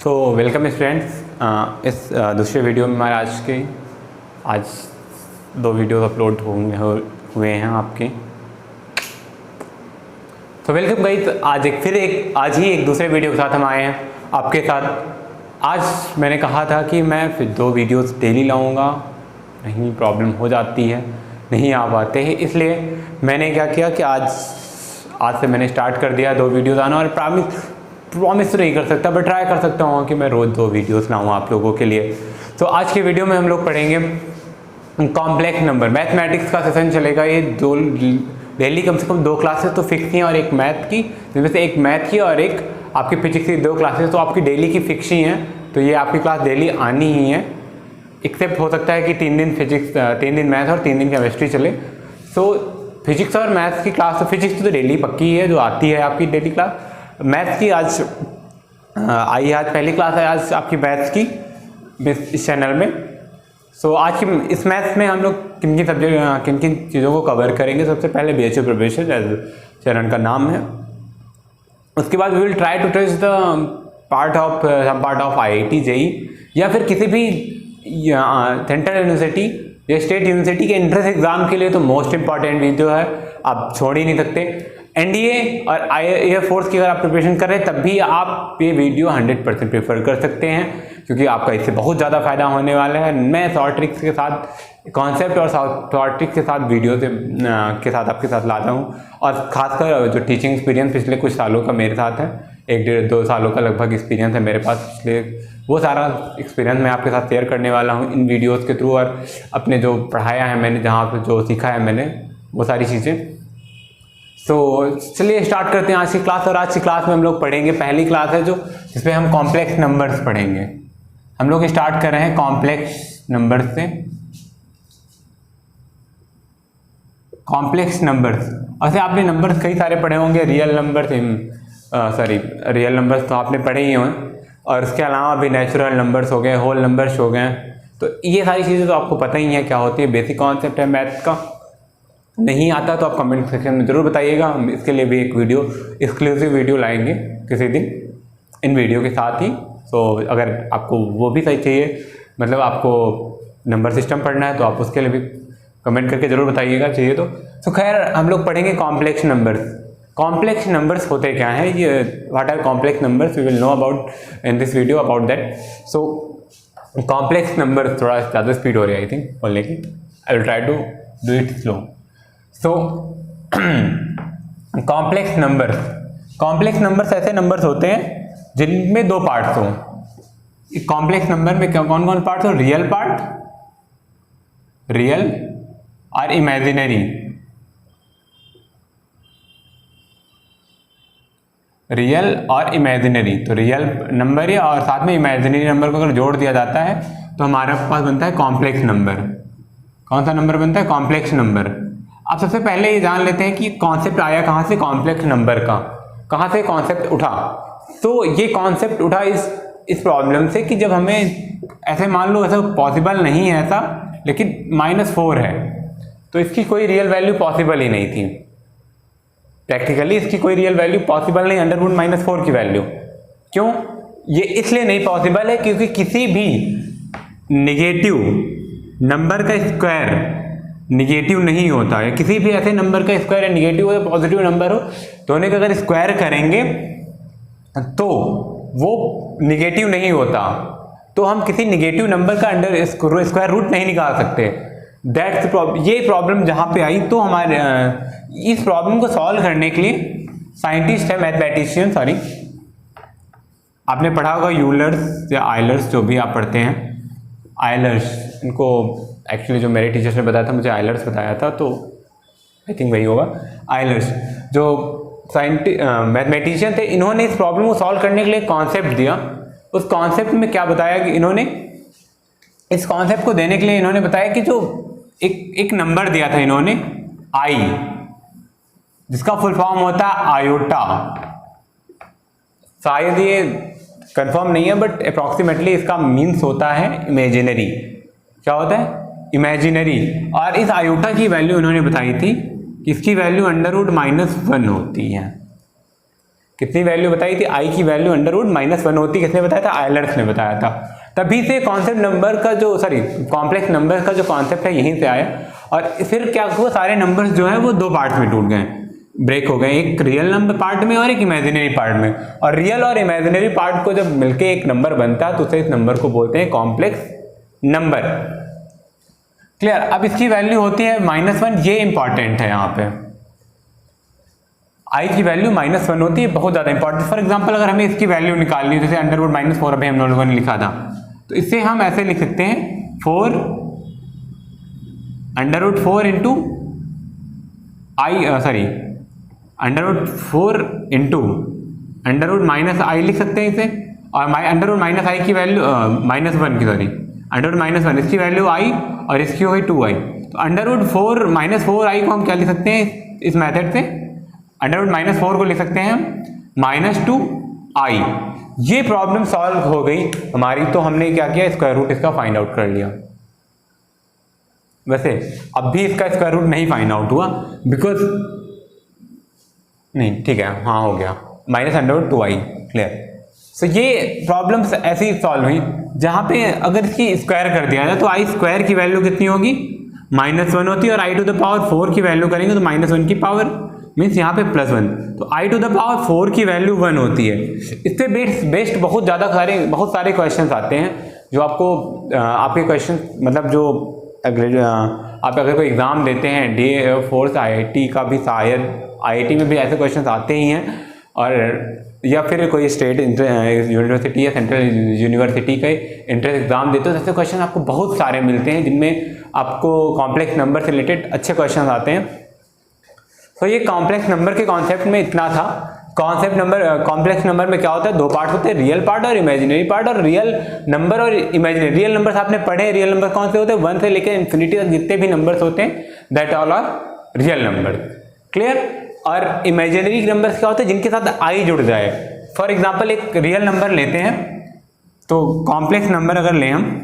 तो welcome students, इस दूसरे वीडियो में हमारे आज 2 वीडियो अपलोड हुए हैं आपके। तो वेलकम गाइस, आज ही एक दूसरे वीडियो के साथ हम आए हैं आपके साथ। आज मैंने कहा था कि मैं फिर 2 वीडियोस डेली लाऊंगा, नहीं प्रॉब्लम हो जाती है, नहीं आ पाते हैं, इसलिए मैंने क्या किया कि आज से मैंने स्टार्ट कर दिया 2 वीडियोस आना। और प्रॉमिस तो नहीं कर सकता बट ट्राई कर सकता हूँ कि मैं रोज़ 2 वीडियोस लाऊँ आप लोगों के लिए। तो आज के वीडियो में हम लोग पढ़ेंगे कॉम्प्लेक्स नंबर, मैथमेटिक्स का सेशन चलेगा। ये डेली कम से कम 2 क्लासेस तो फिक्स हैं और एक मैथ की, जिसमें से एक मैथ की और एक आपकी फिजिक्स की 2 क्लासेस तो आपकी डेली की फिक्स ही हैं। तो ये आपकी क्लास डेली आनी ही है, एक्सेप्ट हो सकता है कि 3 दिन फिजिक्स, 3 दिन मैथ और 3 दिन केमिस्ट्री चले। सो फिजिक्स और मैथ्स की क्लास, तो फिजिक्स तो डेली पक्की है जो आती है आपकी डेली क्लास। मैथ्स की आज पहली क्लास है आज आपकी मैथ्स की इस चैनल में। सो आज की इस मैथ्स में हम लोग किन किन चीज़ों को कवर करेंगे। सबसे पहले BHU प्रोफेशन चैनल का नाम है। उसके बाद we will try to touch the part of IIT JEE या फिर किसी भी सेंट्रल यूनिवर्सिटी या स्टेट यूनिवर्सिटी के एंट्रेंस एग्जाम के लिए तो मोस्ट इंपॉर्टेंट वीडियो है, आप छोड़ ही नहीं सकते। NDA और एयरफोर्स की अगर आप प्रिपरेशन कर रहे हैं तब भी आप ये वीडियो 100% प्रेफर कर सकते हैं, क्योंकि आपका इससे बहुत ज़्यादा फायदा होने वाला है। मैं शॉर्ट ट्रिक्स के साथ, कॉन्सेप्ट और शॉर्ट ट्रिक्स के साथ वीडियो के साथ आपके साथ लाता हूँ। और ख़ासकर जो टीचिंग एक्सपीरियंस पिछले कुछ सालों का मेरे साथ है, 1-1.5-2 सालों का लगभग एक्सपीरियंस है मेरे पास पिछले, वो सारा एक्सपीरियंस मैं आपके साथ शेयर करने वाला हूँ इन वीडियोज़ के थ्रू। और अपने जो पढ़ाया है मैंने, जहाँ पर जो सीखा है मैंने, वो सारी चीज़ें। तो चलिए स्टार्ट करते हैं आज की क्लास। और आज की क्लास में हम लोग पढ़ेंगे, पहली क्लास है जो जिसमें हम कॉम्प्लेक्स नंबर्स पढ़ेंगे। हम लोग स्टार्ट कर रहे हैं कॉम्प्लेक्स नंबर्स से। कॉम्प्लेक्स नंबर्स, वैसे आपने नंबर्स कई सारे पढ़े होंगे, रियल नंबर्स तो आपने पढ़े ही होंगे, और उसके अलावा भी नेचुरल नंबर्स हो गए, होल नंबर्स हो गए। तो ये सारी चीज़ें तो आपको पता ही है क्या होती है, बेसिक कॉन्सेप्ट है मैथ्स का। नहीं आता तो आप कमेंट सेक्शन में ज़रूर बताइएगा, हम इसके लिए भी एक वीडियो, एक्सक्लूसिव वीडियो लाएंगे किसी दिन इन वीडियो के साथ ही। तो अगर आपको वो भी सही चाहिए, मतलब आपको नंबर सिस्टम पढ़ना है, तो आप उसके लिए भी कमेंट करके ज़रूर बताइएगा चाहिए तो खैर हम लोग पढ़ेंगे कॉम्प्लेक्स नंबर्स। कॉम्प्लेक्स नंबर्स होते क्या हैं, ये what are complex numbers, we will know about in this video about that. So complex numbers, थोड़ा ज़्यादा स्पीड हो रही है आई थिंक बोलने की, I will try to do it slow. So complex numbers ऐसे नंबर्स होते हैं जिनमें 2 पार्ट्स हों। कॉम्प्लेक्स नंबर में कौन कौन पार्ट्स हो, रियल और इमेजिनरी। रियल और इमेजिनरी, तो रियल नंबर या और साथ में इमेजिनरी नंबर को अगर जोड़ दिया जाता है तो हमारे पास बनता है कॉम्प्लेक्स नंबर। कौन सा नंबर बनता है, कॉम्प्लेक्स नंबर। अब सबसे पहले ये जान लेते हैं कि कॉन्सेप्ट आया कहाँ से, कॉम्प्लेक्स नंबर का कहाँ से कॉन्सेप्ट उठा। तो ये कॉन्सेप्ट उठा इस प्रॉब्लम से कि जब हमें ऐसे मान लो, ऐसा पॉसिबल नहीं है ऐसा, लेकिन -4 है, तो इसकी कोई रियल वैल्यू पॉसिबल ही नहीं थी। प्रैक्टिकली इसकी कोई रियल वैल्यू पॉसिबल नहीं, √-4 की वैल्यू। क्यों? ये इसलिए नहीं पॉसिबल है क्योंकि किसी भी नेगेटिव नंबर का स्क्वायर निगेटिव नहीं होता है। किसी भी ऐसे नंबर का स्क्वायर है, निगेटिव हो या पॉजिटिव नंबर हो, दोनों का अगर स्क्वायर करेंगे तो वो निगेटिव नहीं होता। तो हम किसी निगेटिव नंबर का अंडर स्क्वायर रूट नहीं निकाल सकते। That's problem. ये प्रॉब्लम जहाँ पे आई, तो हमारे इस प्रॉब्लम को सॉल्व करने के लिए साइंटिस्ट है, मैथमेटिशियन, सॉरी, आपने पढ़ा होगा यूलर्स या आयलर्स, जो भी आप पढ़ते हैं, आयलर्स। इनको एक्चुअली जो मेरे टीचर्स ने बताया था, मुझे आयलर्स बताया था, तो आई थिंक वही होगा आयलर्स। जो मैथमेटिशियन थे, इन्होंने इस प्रॉब्लम को सॉल्व करने के लिए कॉन्सेप्ट दिया। उस कॉन्सेप्ट में क्या बताया कि इन्होंने इस कॉन्सेप्ट को देने के लिए इन्होंने बताया कि जो एक नंबर दिया था इन्होंने, आई, जिसका फुल फॉर्म होता है आयोटा। शायद ये कंफर्म नहीं है बट अप्रॉक्सीमेटली इसका मीन्स होता है इमेजिनरी। क्या होता है, इमेजिनरी। और इस आयोटा की वैल्यू उन्होंने बताई थी कि इसकी वैल्यू √-1 होती है। कितनी वैल्यू बताई थी? आई की वैल्यू √-1 होती। किसने बताया था? आयलर्स ने बताया था। तभी से कॉन्सेप्ट नंबर का जो कॉम्प्लेक्स नंबर का जो कॉन्सेप्ट है यहीं से आया। और फिर क्या हुआ, सारे नंबर्स जो है वो दो पार्ट्स में टूट गए, ब्रेक हो गए, एक रियल नंबर पार्ट में और एक इमेजिनरी पार्ट में। और रियल और इमेजिनरी पार्ट को जब मिलके एक नंबर बनता है तो उसे इस नंबर को बोलते हैं कॉम्प्लेक्स नंबर। क्लियर? अब इसकी वैल्यू होती है -1, ये इंपॉर्टेंट है यहाँ पे। आई की वैल्यू -1 होती है, बहुत ज्यादा इंपॉर्टेंट। फॉर एग्जांपल अगर हमें इसकी वैल्यू निकालनी है, जैसे √-4 अभी हम लोगों ने लिखा था, तो इसे हम ऐसे लिख सकते हैं 4 √4 इंटू √-i लिख सकते हैं इसे। और √-i की वैल्यू -1 इसकी वैल्यू i और इसकी हो गई 2i। तो √4 -4i को हम क्या लिख सकते हैं इस मेथड से? √-4 को लिख सकते हैं हम -2i। ये प्रॉब्लम सॉल्व हो गई हमारी। तो हमने क्या किया, स्क्वायर रूट इसका फाइंड आउट कर लिया। वैसे अब भी इसका स्क्वायर रूट नहीं फाइंड आउट हुआ, बिकॉज नहीं, ठीक है, हाँ हो गया, -√2i। क्लियर? सो ये प्रॉब्लम्स ऐसी ही सॉल्व हुई जहां पे अगर इसकी स्क्वायर कर दिया जाए तो आई स्क्वायर की वैल्यू कितनी होगी? -1 होती है। और i⁴ की वैल्यू करेंगे तो -1 की पावर मीन्स यहाँ पे +1। तो i⁴ की वैल्यू 1 होती है। इस पे बेस्ड बहुत सारे क्वेश्चन आते हैं जो आपको आपके क्वेश्चन मतलब जो आप अगर कोई एग्ज़ाम देते हैं DA फोर्स IIT का भी, शायद IIT में भी ऐसे क्वेश्चन आते ही हैं, और या फिर कोई स्टेट यूनिवर्सिटी या सेंट्रल यूनिवर्सिटी के एंट्रेंस एग्जाम देते हो, ऐसे क्वेश्चन आपको बहुत सारे मिलते हैं जिनमें आपको कॉम्प्लेक्स नंबर से रिलेटेड अच्छे क्वेश्चन आते हैं। तो ये कॉम्प्लेक्स नंबर के कॉन्सेप्ट में इतना था। कॉम्प्लेक्स नंबर में क्या होता है? दो पार्ट होते हैं, रियल पार्ट और इमेजिनरी पार्ट। और रियल नंबर और इमेजिनरी, रियल नंबर्स आपने पढ़े। रियल नंबर कौन से होते हैं? 1 से लेकर इन्फिनिटी तक जितने भी नंबर्स होते हैं that all are real number. Clear? और इमेजिनरी नंबर्स क्या होते हैं? जिनके साथ आई जुड़ जाए। फॉर एग्जाम्पल एक रियल नंबर लेते हैं, तो कॉम्प्लेक्स नंबर अगर लें हम,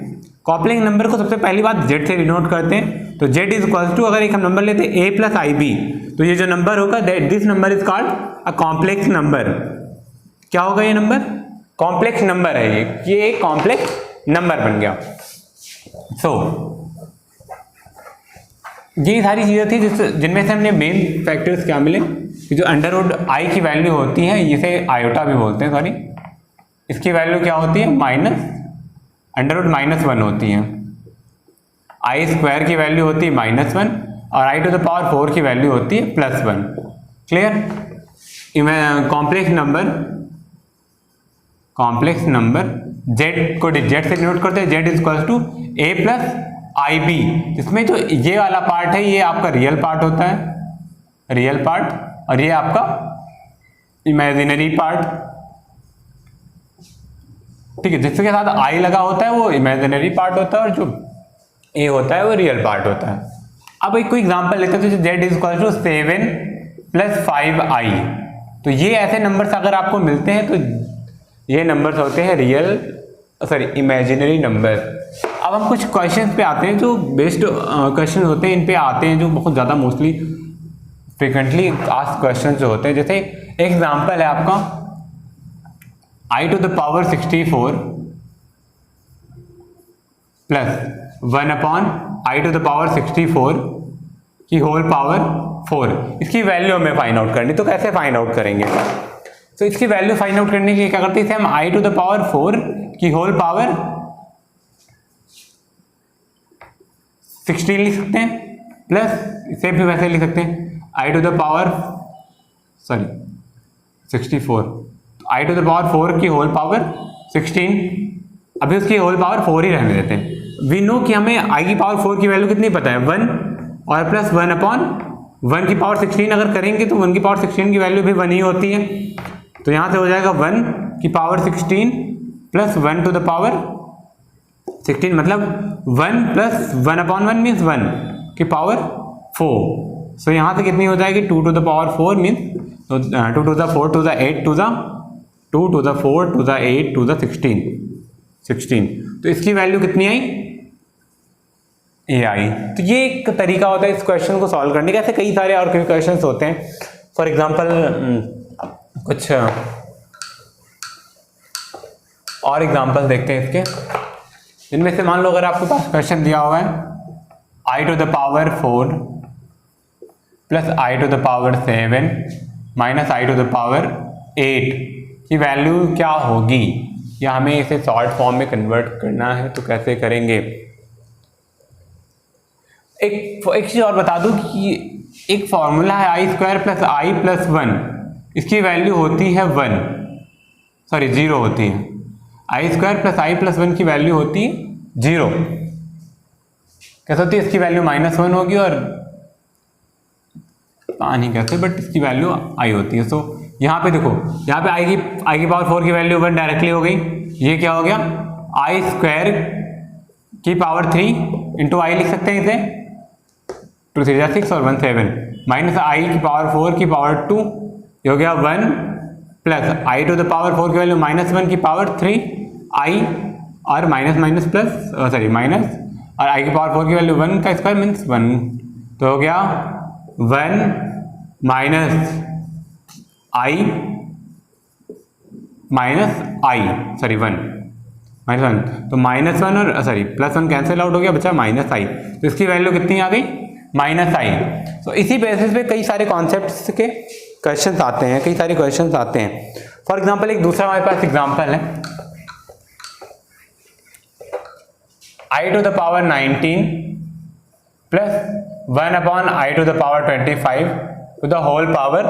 कॉम्प्लेक्स नंबर को सबसे पहली बात z से डिनोट करते हैं। तो z इज इक्वल टू, अगर एक हम नंबर लेते हैं a + ib, तो ये जो नंबर होगा this number is called a complex number. क्या होगा ये नंबर? कॉम्प्लेक्स नंबर है ये एक कॉम्प्लेक्स नंबर बन गया। ये सारी चीजें थी जिनमें से हमने मेन फैक्टर्स क्या मिले कि जो √i की वैल्यू होती है, इसे आयोटा भी बोलते हैं, सॉरी, इसकी वैल्यू क्या होती है? √-1 होती है। i² की वैल्यू होती है -1 और i⁴ की वैल्यू होती है +1। क्लियर? कॉम्प्लेक्स नंबर z को z से डिनोट करते हैं। z is equal to a + ib। इसमें जो ये वाला पार्ट है ये आपका रियल पार्ट होता है, रियल पार्ट, और ये आपका इमेजिनरी पार्ट। ठीक है, जिसके साथ आई लगा होता है वो इमेजिनरी पार्ट होता है और जो ए होता है वो रियल पार्ट होता है। अब एक कोई एग्जांपल लेते हैं, तो z is equal to 7 + 5i। तो ये ऐसे नंबर्स अगर आपको मिलते हैं तो ये नंबर्स होते हैं इमेजिनरी नंबर। अब हम कुछ क्वेश्चंस पे आते हैं जो बेस्ड क्वेश्चन होते हैं, इन पे आते हैं जो बहुत ज़्यादा मोस्टली फ्रिक्वेंटली आस्क्ड क्वेश्चन जो होते हैं। जैसे एक एग्जांपल है आपका i⁴ 64 + 1/i⁴ की होल पावर 4। इसकी वैल्यू हमें फाइंड आउट करनी, तो कैसे फाइंड आउट करेंगे? तो इसकी वैल्यू फाइंड आउट करने के लिए क्या करते हैं, हम i⁴ की होल पावर 16 लिख सकते हैं, प्लस इसे भी वैसे लिख सकते हैं i⁴ 64, i⁴ की होल पावर 16। अभी उसकी होल पावर 4 ही रहने देते हैं। वी नो कि हमें i⁴ की वैल्यू कितनी पता है, 1 और प्लस 1/1 की पावर 16 अगर करेंगे तो 1 की पावर 16 की वैल्यू भी 1 ही होती है। तो यहाँ से हो जाएगा 1 की power 16 plus 1 to the power 16, मतलब 1 प्लस 1/1 मीन्स 1 की पावर 4। सो यहाँ से कितनी हो जाएगी 2 to the power 4 means 2 to the 4 to the 8 to the 2 to the 4 to the 8 to the 16। तो इसकी वैल्यू कितनी आई, ए आई। तो ये एक तरीका होता है इस क्वेश्चन को सॉल्व करने का। ऐसे कई सारे और क्वेश्चन होते हैं। फॉर एग्जाम्पल कुछ और एग्जांपल देखते हैं इसके, जिनमें से मान लो अगर आपके पास क्वेश्चन दिया हुआ है i to the power 4 plus i to the power 7 minus i to the power 8 की वैल्यू क्या होगी, या हमें इसे शॉर्ट फॉर्म में कन्वर्ट करना है तो कैसे करेंगे। एक चीज़ और बता दूं कि एक फॉर्मूला है आई स्क्वायर प्लस आई प्लस 1, इसकी वैल्यू होती है 0 होती है। आई स्क्वायर प्लस आई प्लस 1 की वैल्यू होती है 0। कैसे होती है, इसकी वैल्यू -1 होगी और पता नहीं कैसे, बट इसकी वैल्यू आई होती है। सो यहाँ पे देखो, यहाँ पे आई की पावर 4 की वैल्यू 1 डायरेक्टली हो गई। ये क्या हो गया, आई स्क्वायर की पावर 3 इंटू आई लिख सकते हैं इसे, 2 3 6 और 1 7 माइनस आई की पावर 4 की पावर 2, ये हो गया 1 plus i to the power 4 की वैल्यू -1 की पावर 3 आई और माइनस और आई की पावर 4 की वैल्यू 1 का स्क्वायर मीन्स 1, तो हो गया 1 माइनस आई 1 तो -1 और +1 कैंसिल आउट हो गया, बचा -i, तो इसकी वैल्यू कितनी आ गई, -i। तो इसी बेसिस पे कई सारे कॉन्सेप्ट्स के क्वेश्चंस आते हैं, कई सारे क्वेश्चंस आते हैं। फॉर एग्जांपल एक दूसरा हमारे पास एग्जांपल है, i to the power 19 plus 1 upon i to the power 25 to the whole power,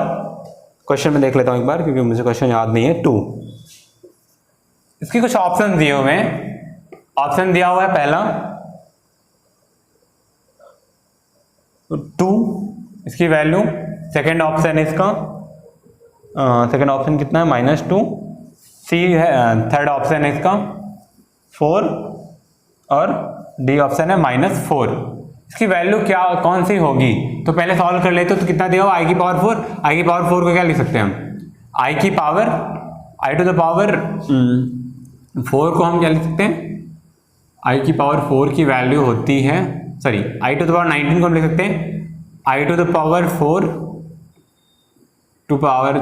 question में देख लेता हूं एक बार क्योंकि मुझे क्वेश्चन याद नहीं है, 2। इसके कुछ ऑप्शन दिए हुए हैं। ऑप्शन दिया हुआ है पहला 2, इसकी वैल्यू, सेकेंड ऑप्शन है इसका, सेकेंड ऑप्शन कितना है -2, सी है, थर्ड ऑप्शन है इसका 4 और डी ऑप्शन है -4। इसकी वैल्यू क्या कौन सी होगी, तो पहले सॉल्व कर लेते तो कितना दिया हुआ, आई की पावर 4, आई की पावर 4 को क्या लिख सकते हैं हम, आई की power, i to the power 4 को हम क्या लिख सकते हैं, आई की पावर 4 की वैल्यू होती है, आई टू द पावर 19 को हम लिख सकते हैं i to the power 4 to power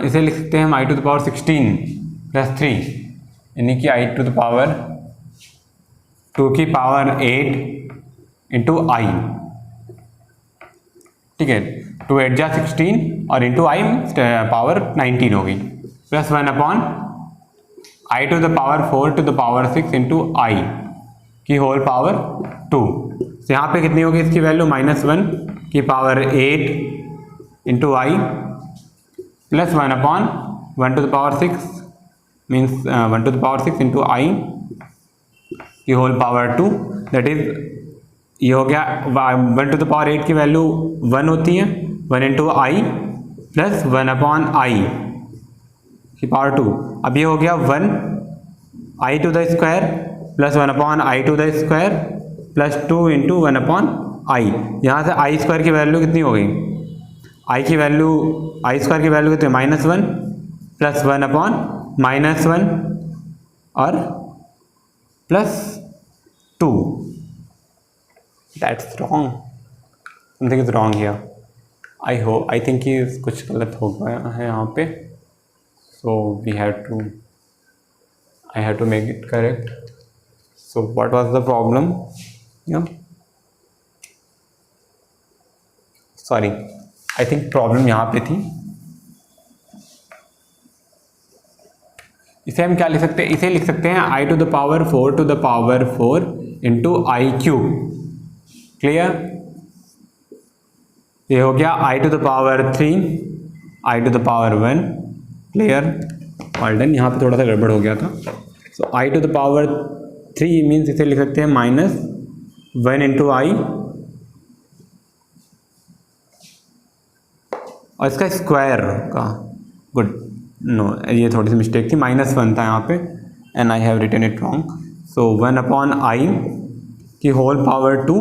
इसे लिख सकते हैं हम i to the power 16 plus 3, यानी कि आई टू द पावर 2 की पावर 8 इंटू आई, ठीक है, 2 8 जा 16 और इंटू आई पावर 19 हो गई, plus 1 upon i to the power 4 to the power 6 into i की होल पावर 2। तो यहाँ पे कितनी होगी इसकी वैल्यू, -1 की power 8 into i plus 1 upon 1 to the power 6 means 1 to the power 6 into i की होल पावर 2, दैट इज ये हो गया 1 टू द पावर 8 की वैल्यू 1 होती है, 1 into i plus 1 upon i की पावर 2। अब ये हो गया 1 i to the square plus 1 upon i to the square plus 2 into 1 upon i. यहाँ से आई स्क्वायर की वैल्यू कितनी हो गई, आई स्क्वायर की वैल्यू कितनी, -1 प्लस 1 अपॉन -1 और plus 2। That's wrong, something is wrong here, I think कि कुछ गलत हो गया है यहाँ पे, so I have to make it correct. So what was the problem, sorry, I think problem यहाँ पे थी। इसे हम क्या लिख सकते हैं, इसे लिख सकते हैं i to the power 4 to the power 4 into i cube, clear. ये हो गया i to the power 3 i to the power 1, clear, all done. यहाँ पे थोड़ा सा गड़बड़ हो गया था। So i to the power 3 means इसे लिख सकते हैं -1 इंटू आई और इसका स्क्वायर का, गुड, नो ये थोड़ी सी मिस्टेक थी, -1 था यहाँ पे and I have written it wrong. So 1 upon i की होल पावर 2,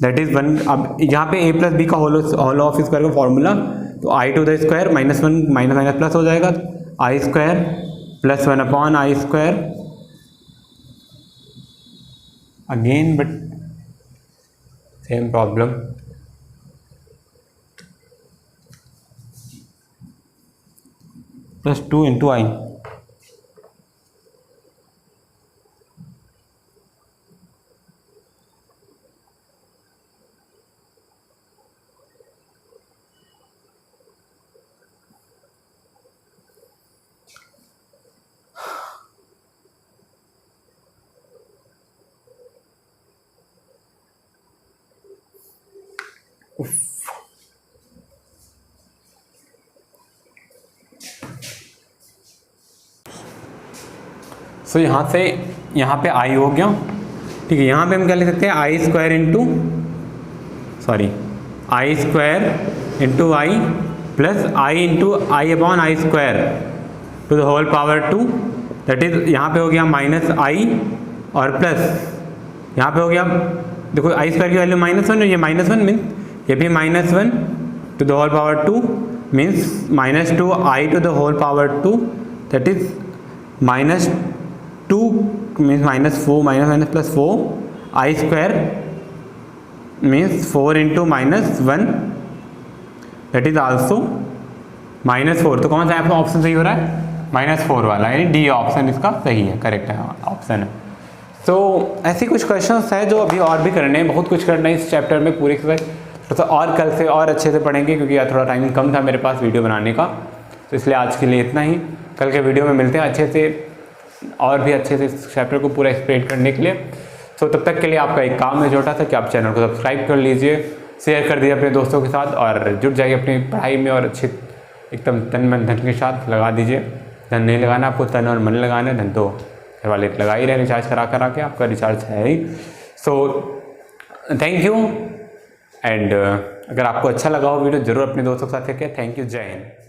दैट इज 1। अब यहाँ पे a प्लस बी का होल ऑफ स्क्वायर का फॉर्मूला, तो i to the square -1 minus plus हो जाएगा, i square plus 1 upon i square again, but same problem. Plus 2 into i, so यहाँ से यहाँ पे आई हो गया, ठीक है। यहाँ पे हम क्या लिख सकते हैं, i square into i square into i plus i into i upon i square to the whole power 2, that is यहाँ पे हो गया माइनस आई और प्लस यहाँ पे हो गया, देखो आई स्क्वायर की वैल्यू -1 और ये -1 मीन्स ये भी -1 to the whole power 2 means -2 i to the whole power 2, that is -2 means -4 minus plus 4 i square means 4 into -1 that is also -4। तो कौन सा आपका ऑप्शन सही हो रहा है, -4 वाला, यानी डी ऑप्शन इसका सही है, करेक्ट है ऑप्शन है। तो ऐसे कुछ क्वेश्चंस है जो अभी और भी करने हैं, बहुत कुछ करना है इस चैप्टर में पूरे के तो और कल से और अच्छे से पढ़ेंगे, क्योंकि यार थोड़ा टाइम कम था मेरे पास वीडियो बनाने का, तो इसलिए आज के लिए इतना ही। कल के वीडियो में मिलते हैं अच्छे से और भी अच्छे से इस चैप्टर को पूरा एक्सप्लेन करने के लिए। तो तब तक के लिए आपका एक काम है छोटा सा कि आप चैनल को सब्सक्राइब कर लीजिए, शेयर कर दीजिए अपने दोस्तों के साथ और जुट जाइए अपनी पढ़ाई में और अच्छे एकदम तन मन धन के साथ लगा दीजिए। धन नहीं लगाना आपको, तन और मन लगाना है, धन तो घर वाले लगा ही रहे रिचार्ज करा के, आपका रिचार्ज है ही। सो थैंक यू एंड अगर आपको अच्छा लगा हो वीडियो ज़रूर अपने दोस्तों के साथ शेयर करें। थैंक यू, जय हिंद।